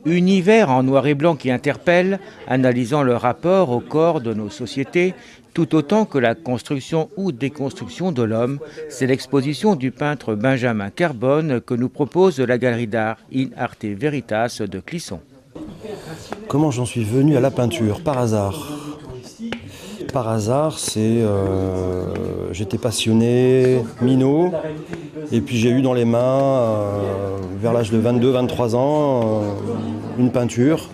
Univers en noir et blanc qui interpelle, analysant le rapport au corps de nos sociétés, tout autant que la construction ou déconstruction de l'homme, c'est l'exposition du peintre Benjamin Carbone que nous propose la galerie d'art In Arte Veritas de Clisson. Comment j'en suis venu à la peinture? Par hasard. Par hasard, j'étais passionné, minot, et puis j'ai eu dans les mains, vers l'âge de 22-23 ans, une peinture,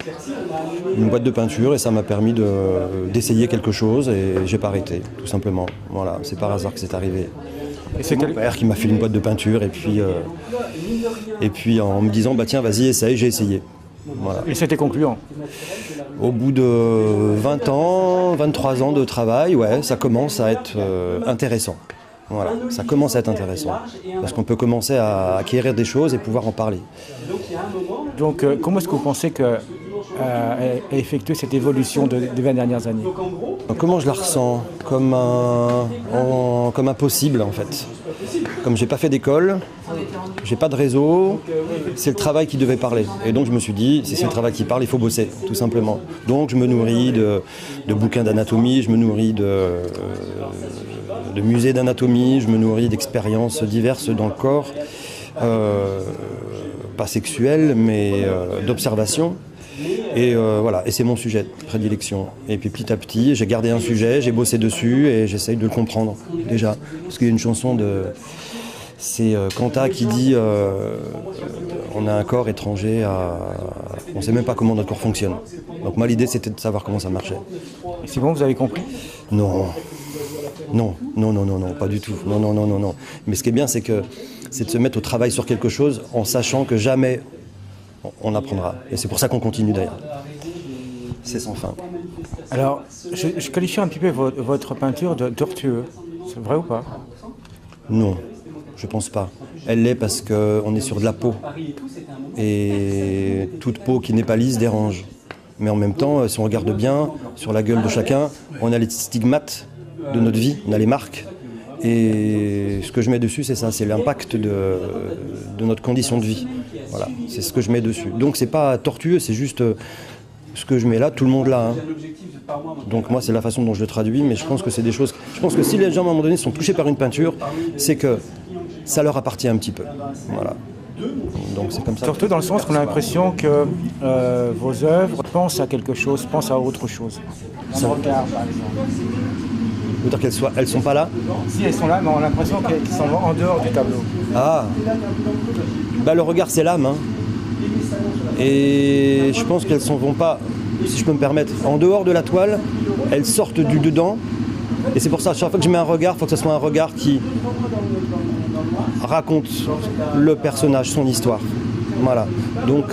une boîte de peinture, et ça m'a permis d'essayer quelque chose, et j'ai pas arrêté, tout simplement. Voilà, c'est par hasard que c'est arrivé. Et c'est mon père qui m'a fait une boîte de peinture, et puis en me disant, bah tiens, vas-y, essaye, j'ai essayé. Voilà. Et c'était concluant? Au bout de 20 ans, 23 ans de travail, ouais, ça commence à être intéressant. Voilà, ça commence à être intéressant. Parce qu'on peut commencer à acquérir des choses et pouvoir en parler. Donc, comment est-ce que vous pensez qu'elle a effectué cette évolution des 20 dernières années? Comment je la ressens? Comme un possible, en fait. Comme j'ai pas fait d'école, j'ai pas de réseau, c'est le travail qui devait parler. Et donc je me suis dit, si c'est le travail qui parle, il faut bosser, tout simplement. Donc je me nourris de bouquins d'anatomie, je me nourris de musées d'anatomie, je me nourris d'expériences diverses dans le corps, pas sexuelles, mais d'observation. Et voilà, et c'est mon sujet de prédilection. Et puis petit à petit, j'ai gardé un sujet, j'ai bossé dessus et j'essaye de le comprendre déjà. Parce qu'il y a une chanson c'est Kanta qui dit on a un corps étranger on ne sait même pas comment notre corps fonctionne. Donc moi l'idée c'était de savoir comment ça marchait. Et c'est bon, vous avez compris? Non, pas du tout. Non. Mais ce qui est bien c'est de se mettre au travail sur quelque chose en sachant que jamais on apprendra. Et c'est pour ça qu'on continue d'ailleurs. C'est sans fin. Alors, je qualifie un petit peu votre peinture de tortueux. C'est vrai ou pas? Non, je pense pas. Elle l'est parce qu'on est sur de la peau. Et toute peau qui n'est pas lisse dérange. Mais en même temps, si on regarde bien, sur la gueule de chacun, on a les stigmates de notre vie, on a les marques. Et ce que je mets dessus, c'est ça, c'est l'impact de notre condition de vie. Voilà, c'est ce que je mets dessus. Donc c'est pas tortueux, c'est juste ce que je mets là, tout le monde l'a. Hein. Donc moi c'est la façon dont je le traduis, mais je pense que c'est des choses. Je pense que si les gens à un moment donné sont touchés par une peinture, c'est que ça leur appartient un petit peu. Voilà. Donc c'est comme ça. Surtout dans le sens qu'on a l'impression que vos œuvres pensent à quelque chose, pensent à autre chose. Ça regard, par exemple. Vous dire elles sont pas là? Si, elles sont là, mais on a l'impression qu'elles sont en dehors du tableau. Ah, bah, le regard c'est l'âme, hein. Et je pense qu'elles ne vont pas, si je peux me permettre, en dehors de la toile, elles sortent du dedans. Et c'est pour ça, chaque fois que je mets un regard, il faut que ce soit un regard qui raconte le personnage, son histoire. Voilà. Donc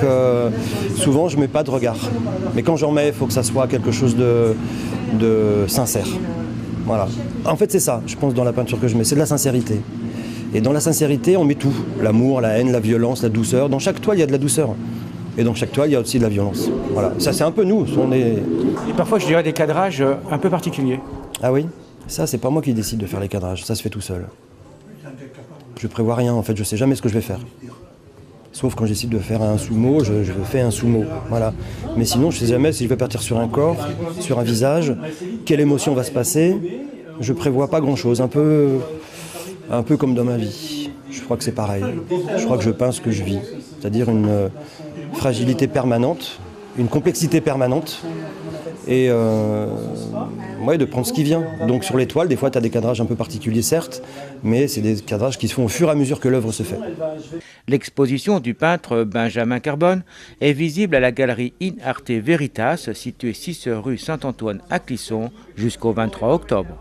souvent je ne mets pas de regard. Mais quand j'en mets, il faut que ça soit quelque chose de sincère. Voilà. En fait c'est ça, je pense, dans la peinture que je mets, c'est de la sincérité. Et dans la sincérité, on met tout. L'amour, la haine, la violence, la douceur. Dans chaque toile, il y a de la douceur. Et dans chaque toile, il y a aussi de la violence. Voilà. Ça, c'est un peu nous. Et parfois, je dirais des cadrages un peu particuliers. Ah oui? Ça, c'est pas moi qui décide de faire les cadrages. Ça se fait tout seul. Je prévois rien, en fait. Je sais jamais ce que je vais faire. Sauf quand j'essaie de faire un sumo, je fais un sumo. Voilà. Mais sinon, je sais jamais si je vais partir sur un corps, sur un visage, quelle émotion va se passer. Je prévois pas grand-chose. Un peu comme dans ma vie. Je crois que c'est pareil. Je crois que je peins ce que je vis. C'est-à-dire une fragilité permanente, une complexité permanente. Et de prendre ce qui vient. Donc sur les toiles, des fois, tu as des cadrages un peu particuliers, certes, mais c'est des cadrages qui se font au fur et à mesure que l'œuvre se fait. L'exposition du peintre Benjamin Carbone est visible à la galerie In Arte Veritas, située 6 rue Saint-Antoine à Clisson, jusqu'au 23 octobre.